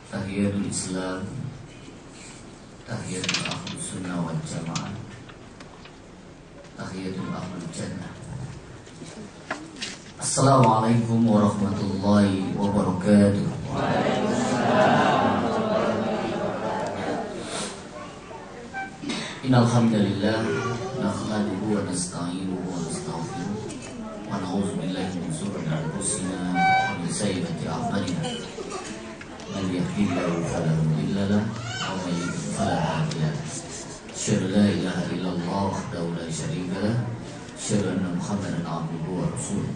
Tahiyatul Islam, tahiyatul Ahlus Sunnah wal Jamaah, tahiyatul Ahlul Jannah. Assalamualaikum warahmatullahi wabarakatuh. Innal hamdalillah nahmaduhu wa nasta'inuhu wa nastaghfiruh wa na'udzu billahi min shururi anfusina wa min sayyiati a'malina. Man yahdihillahu fala mudilla lahu wa man yudlil fala hadiya lahu. Asyhadu an la ilaha illallah wahdahu la syarika lahu, asyhadu anna Muhammadan abduhu wa rasuluh.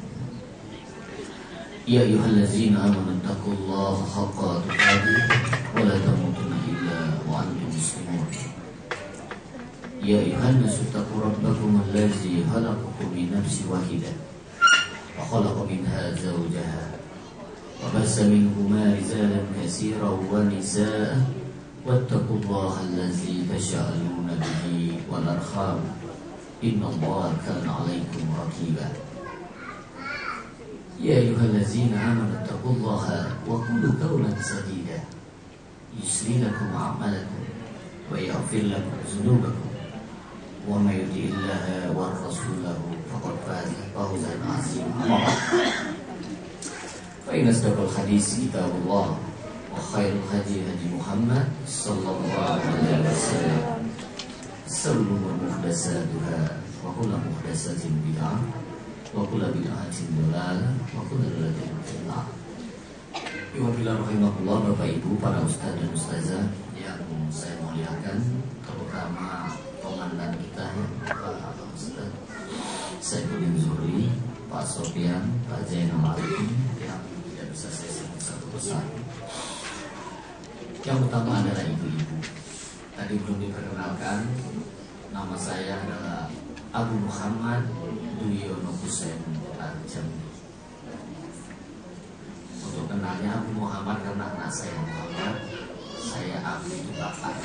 Ya ayyuhallazina amanu taqullaha haqqa tuqatih wa la tamutunna illa wa antum muslimun. Ya ayyuhan nasu taqu rabbakum allazi khalaqakum min nafsin wahidah wa khalaqa minha zawjaha wa bassa minhuma rijalan katsiran wa nisaa wattaqullaha allazi tasaaluna bihi wal arham innallaha kana 'alaikum raqiba. Ya ayyuhallazina amanu taqullaha wa qulu qawlan sadida yuslih lakum a'malakum wa yaghfir lakum dhunubakum wa may yuti'illaha wa rasulahu faqad faza fawzan 'azima. Fa inna asdaqal hadits kitabullah wa khairul hadi hadi Muhammad sallallahu alaihi wasallam. Sallu muhdatsatuha wa kullu muhdatsatin bid'ah wa kullu bid'atin dhalalah wa kullu dhalalatin finnar. Wa billahi rahimahullah, Bapak Ibu, para ustaz dan ustazah yang saya muliakan, terutama komandan kita Pak Ustaz Saifuddin Zuhri, Pak Sofyan, Pak Zainal Arifin yang tidak bisa saya sebut satu persatu. Yang utama adalah ibu-ibu. Tadi belum diperkenalkan, nama saya adalah Abu Muhammad Duyono Husain Al-Jambi. Untuk kenalnya Abu Muhammad karena anak saya Muhammad, saya Abu itu bapak.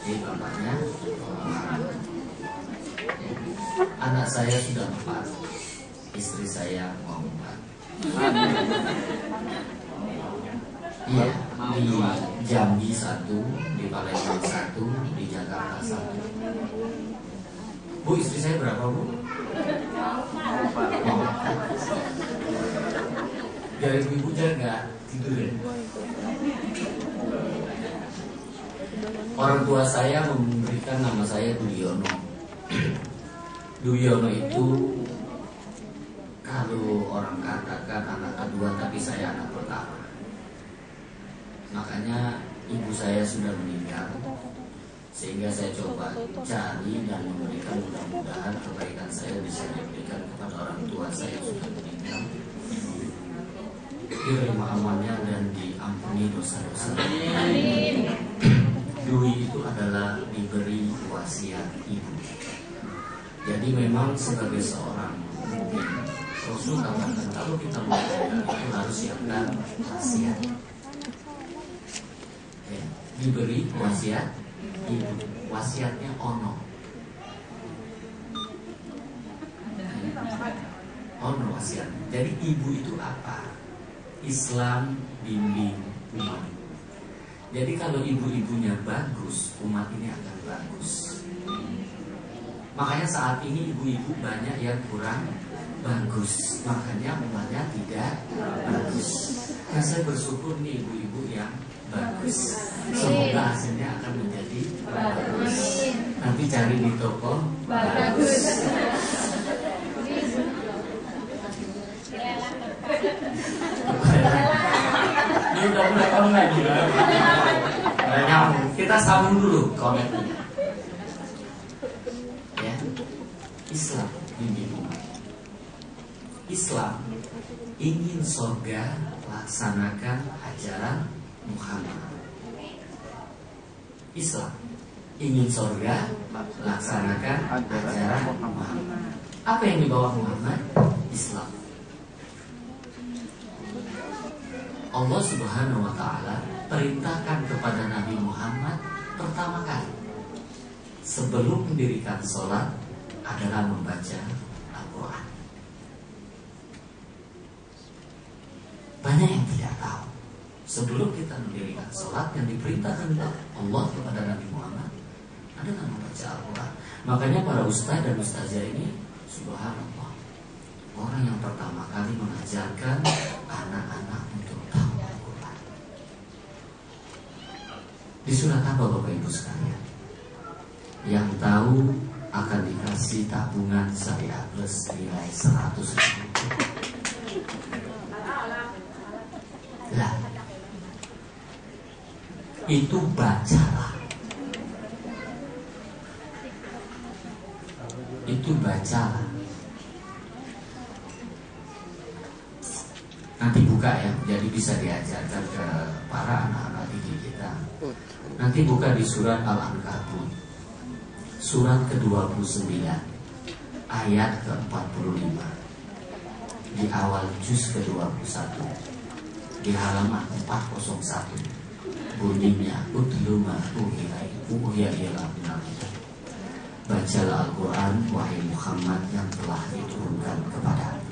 Jadi bapaknya Muhammad. Anak saya sudah 4, istri saya mau 4. Iya, di Jambi 1, di Palembang 1, di Jakarta 1. Bu, istri saya berapa, Bu? Mau 4. Biar ibu jaga tidur ya. Orang tua saya memberikan nama saya Duyono. Duyono itu kalau orang katakan anak kedua, tapi saya anak pertama. Makanya ibu saya sudah meninggal, sehingga saya coba cari dan memberikan, mudah-mudahan kebaikan saya bisa diberikan kepada orang tua saya yang sudah meninggal, diterima amalnya dan diampuni dosa-dosa. Dui itu adalah diberi wasiat ibu. Jadi memang sebagai seorang mukmin, Rasul katakan kalau kita meninggal itu harus siapkan wasiat. Ya, diberi wasiat ibu. Wasiatnya ono. Ono wasiat. Jadi ibu itu apa? Islam bimbing umat. Jadi kalau ibu-ibunya bagus, umat ini akan bagus. Makanya saat ini ibu-ibu banyak yang kurang bagus, makanya umatnya tidak bagus. Nah, saya bersyukur nih ibu-ibu yang bagus. Semoga hasilnya akan menjadi bagus. Nanti cari di toko bagus. Ini udah mulai kamu lagi. Kita sambung dulu komennya. Ya, Islam bimbing umat. Islam ingin surga, laksanakan ajaran Muhammad. Islam ingin surga, laksanakan ajaran Muhammad. Apa yang dibawa Muhammad? Islam. Allah Subhanahu wa ta'ala perintahkan kepada Nabi Muhammad pertama kali sebelum mendirikan sholat adalah membaca Al-Quran. Banyak yang tidak tahu. Sebelum kita mendirikan sholat yang diperintahkan Allah kepada Nabi Muhammad adalah membaca Al-Quran. Makanya para ustaz dan ustazah ini, subhanallah, orang yang pertama kali mengajarkan anak-anak untuk tahu Al-Quran. Di surat apa Bapak Ibu sekalian? Yang tahu akan dikasih tabungan syariah plus nilai 100.000. Lah, itu bacalah. Itu bacalah. Nanti buka ya, jadi bisa diajarkan ke para anak-anak didik kita. Nanti buka di surat Al-Ankabut, surat ke-29, ayat ke-45, di awal juz ke-21, di halaman 401, bunyinya utlu ma uhiya ila minal kitab. Bacalah Al-Quran, wahai Muhammad, yang telah diturunkan kepadamu.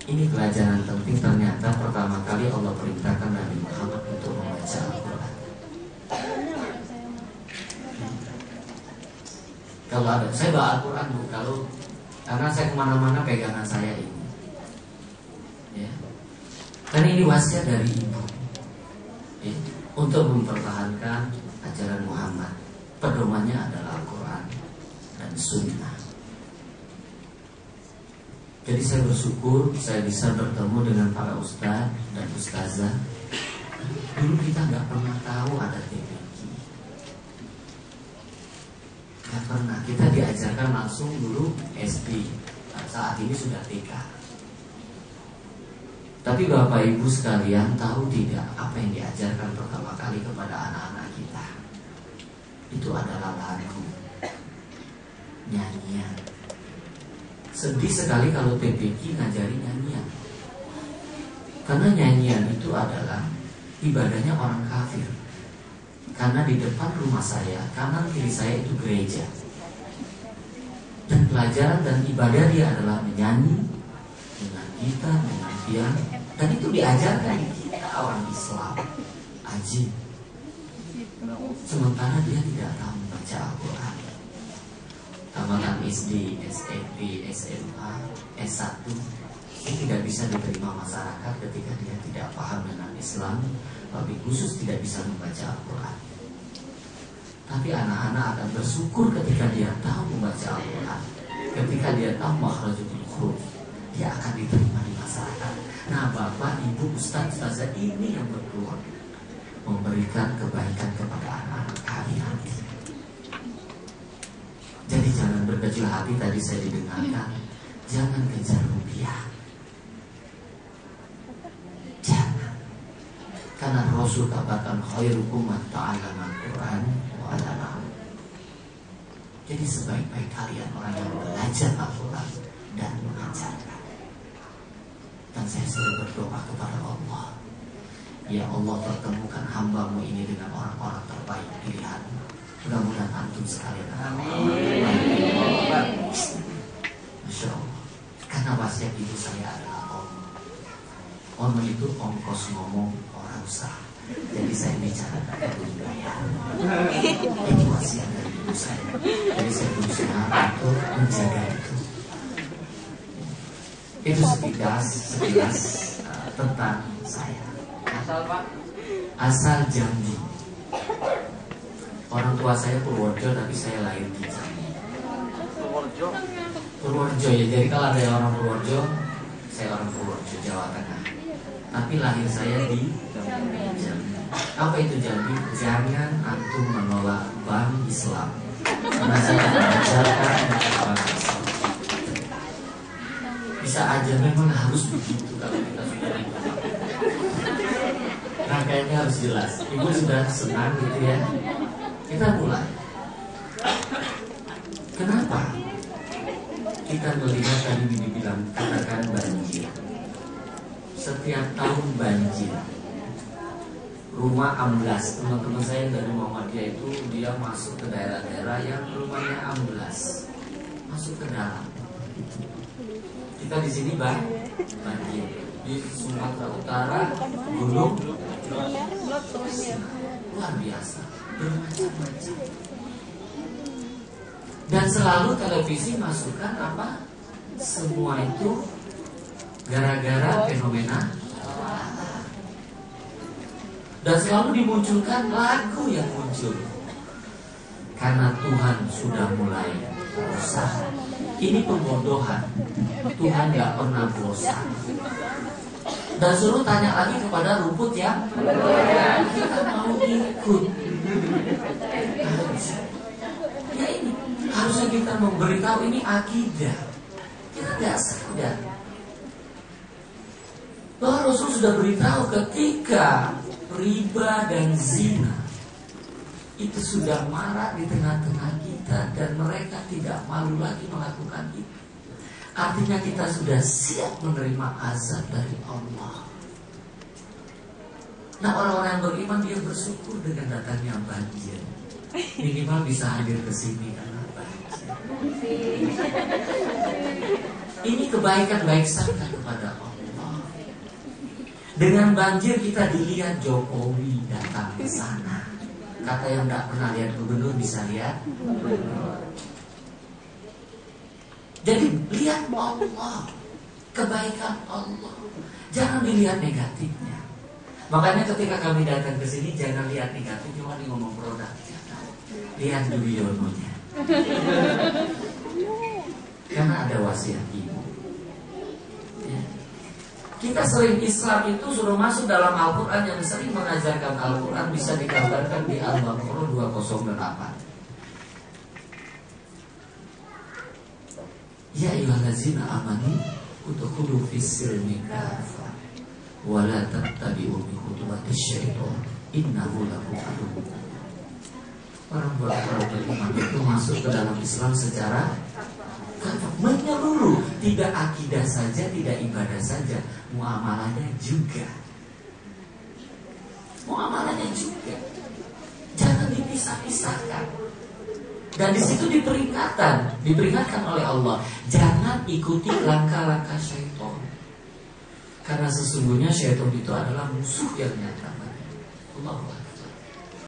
Ini pelajaran penting. Ternyata pertama kali Allah perintahkan Nabi Muhammad untuk membaca Al-Quran. Kalau ada, saya bawa Al-Quran Bu, karena saya kemana-mana pegangan saya ini. Ya. Karena ini wasiat dari ibu, ya, untuk mempertahankan ajaran Muhammad. Pedomannya adalah Al-Quran dan Sunnah. Jadi saya bersyukur saya bisa bertemu dengan para ustaz dan ustazah. Dulu kita nggak pernah tahu ada TPQ, nggak pernah. Kita diajarkan langsung dulu SD, saat ini sudah TK. Tapi Bapak Ibu sekalian, tahu tidak apa yang diajarkan pertama kali kepada anak-anak kita? Itu adalah lagu, nyanyian. Sedih sekali kalau PPQ ngajari nyanyian. Karena nyanyian itu adalah ibadahnya orang kafir. Karena di depan rumah saya, kanan kiri saya itu gereja. Dan pelajaran dan ibadah dia adalah menyanyi dengan gitar, dengan piano. Dan itu diajarkan kita orang Islam. Ajib. Sementara dia tidak tahu membaca Al-Quran. Tamatan SD, SMP, SMA, S1 ini tidak bisa diterima masyarakat ketika dia tidak paham dengan Islam, tapi khusus tidak bisa membaca Al-Quran. Tapi anak-anak akan bersyukur ketika dia tahu membaca Al-Quran, ketika dia tahu makhrajul huruf, dia akan diterima di masyarakat. Nah, Bapak, Ibu, Ustaz, Ustazah ini yang berpeluang memberikan kebaikan kepada anak-anak kami nanti. Jadi jangan berkecil hati, tadi saya didengarkan, jangan kejar rupiah. Jangan. Karena Rasul katakan khairukum man ta'allama al-Qur'an wa 'allamahu. Jadi sebaik-baik kalian orang yang belajar Al-Quran dan mengajarkan. Dan saya selalu berdoa kepada Allah, ya Allah, pertemukan hamba-Mu ini dengan orang-orang terbaik pilihan. Mudah-mudahan antum sekalian. Amin. Masya Allah. Karena wasiat ibu saya adalah om. Om itu ongkos ngomong orang usah. Jadi saya bicara tak perlu bayar. Itu wasiat dari ibu saya. Jadi saya berusaha untuk menjaga itu. Itu sekilas tentang saya. Asal Pak? Asal Jambi. Orang tua saya Purworejo, tapi saya lahir di Jambi. Purworejo? Purworejo ya, jadi kalau ada orang Purworejo, saya orang Purworejo, Jawa Tengah. Tapi lahir saya di Jambi. Apa itu Jambi? Jangan antum menolak bank Islam, karena saya mengajarkan bank Islam. Bisa aja memang harus begitu kalau kita sudah ditolak. Rangkaiannya harus jelas. Ibu sudah senang gitu ya. Kita mulai. Kenapa? Kita melihat tadi dibilang katakan banjir. Setiap tahun banjir. Rumah amblas. Teman-teman saya dari Muhammadiyah itu dia masuk ke daerah-daerah yang rumahnya amblas, masuk ke dalam. Kita di sini banjir. Di Sumatera Utara gunung luar biasa, bermacam-macam. Dan selalu televisi masukkan apa? Semua itu gara-gara fenomena. Dan selalu dimunculkan lagu yang muncul karena Tuhan sudah mulai berusaha. Ini pembodohan. Tuhan gak pernah bosan. Dan suruh tanya lagi kepada rumput yang kita mau ikut. Ya ini harusnya kita memberitahu ini akidah. Kita gak sadar bahwa Rasul sudah beritahu ketika riba dan zina itu sudah marak di tengah-tengah kita dan mereka tidak malu lagi melakukan itu. Artinya kita sudah siap menerima azab dari Allah. Nah, orang-orang yang beriman dia bersyukur dengan datangnya banjir. Minimal bisa hadir ke sini karena banjir. Ini kebaikan baik sangka kepada Allah. Dengan banjir kita dilihat Jokowi datang ke sana. Kata yang tidak pernah lihat gubernur bisa lihat. Jadi lihat Allah, kebaikan Allah. Jangan dilihat negatifnya. Makanya ketika kami datang ke sini jangan lihat negatif, cuma ngomong produknya. Lihat Yudhoyononya. Karena ada wasiat ibu. Ya. Kita sering Islam itu suruh masuk dalam Al-Quran yang sering mengajarkan Al-Quran bisa digambarkan di Al-Baqarah 208. Ya ayyuhallazina amanu udkhulu fis-silmi kafah wa la tattabi'u bi khutuwatis syaitan innahu lakum aduwwun. Orang beriman itu masuk ke dalam Islam secara menyeluruh, tidak akidah saja, tidak ibadah saja, muamalahnya juga. Muamalahnya juga. Jangan dipisah-pisahkan. Dan di situ diperingatkan oleh Allah, jangan ikuti langkah-langkah syaitan. Karena sesungguhnya syaitan itu adalah musuh yang nyata. Allah.